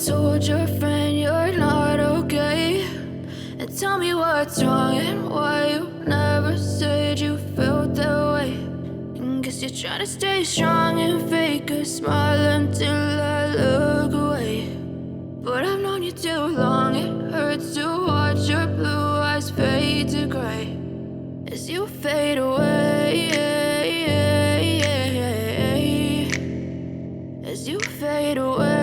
told your friend you're not okay? And tell me what's wrong and why you never said you felt that way. And guess you're trying to stay strong and fake a smile until I look away. But I've known you too long, it hurts to watch your blue eyes fade to gray as you fade away, as you fade away.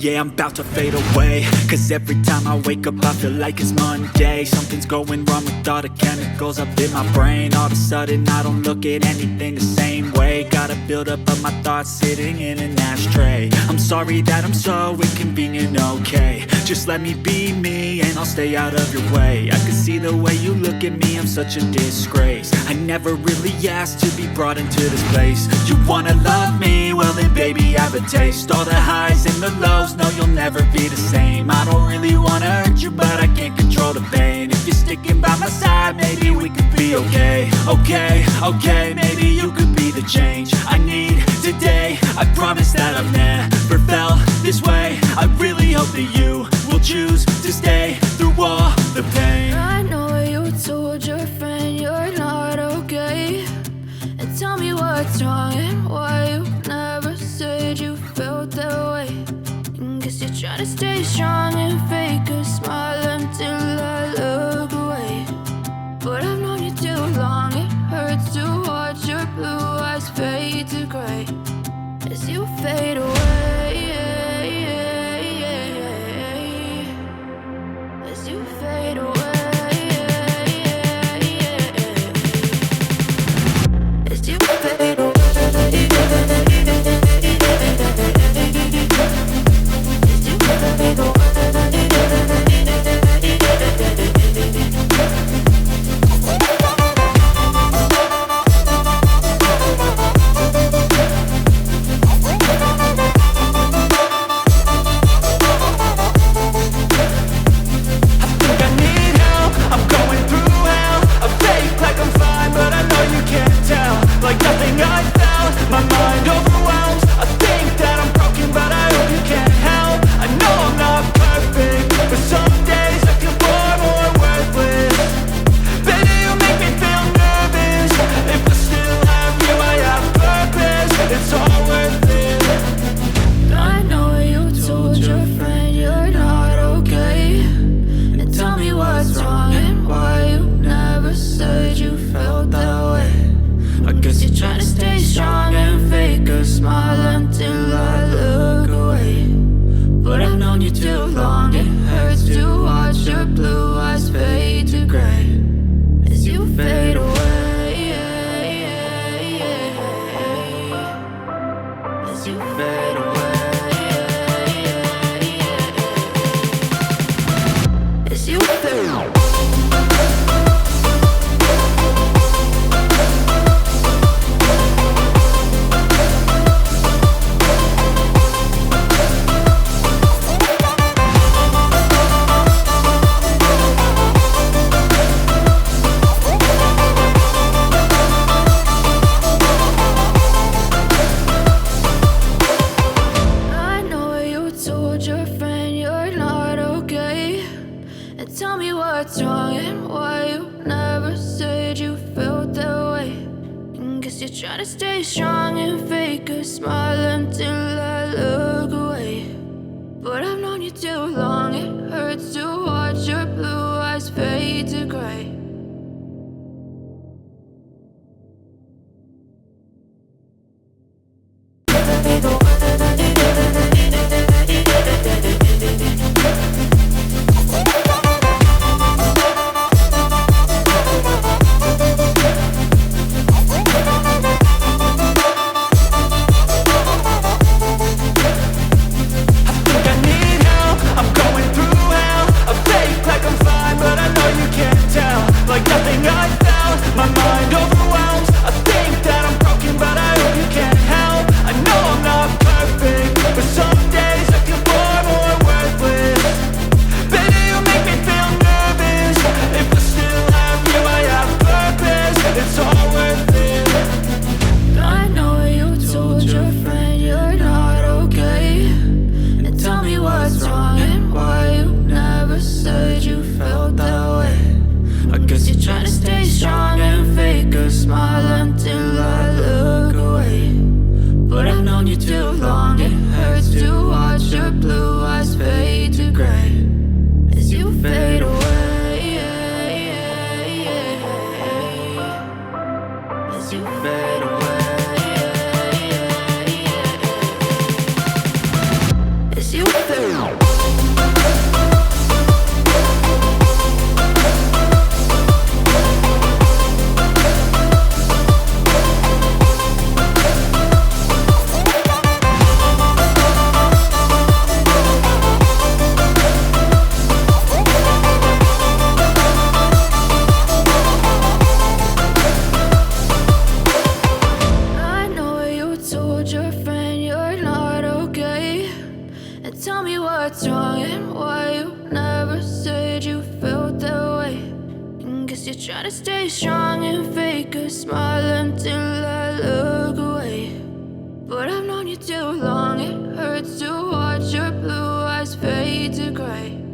Yeah, I'm about to fade away, cause every time I wake up I feel like it's Monday. Something's going wrong with all the chemicals up in my brain. All of a sudden I don't look at anything the same way. Got a buildup of my thoughts sitting in an ashtray. I'm sorry that I'm so inconvenient, okay? Just let me be me and I'll stay out of your way. I can see the way you look at me, I'm such a disgrace. I never really asked to be brought into this place. You wanna love me? Well then baby have a taste. All the highs and the lows, no you'll never be the same. I don't really wanna hurt you but I can't control the pain. If you're sticking by my side maybe we could be okay. Okay, maybe you could be the change I need today. I promise that I've never felt this way. I really hope that you will choose to stay through all the pain. I know you told your friend you're not okay. And tell me what's wrong and why you never said you felt that way. And guess you're trying to stay strong and fake a smile until I look away. But I've known you too long, it hurts to watch your blue eyes fade to gray as you fade away, as you fade away, as you fade away. I'm going through hell. I fake like I'm fine, but I know you can't tell. what's wrong and why you never said you felt that way. And guess you're trying to stay strong and fake a smile until I look away. But I've known you too long, it hurts to watch your blue eyes fade to gray.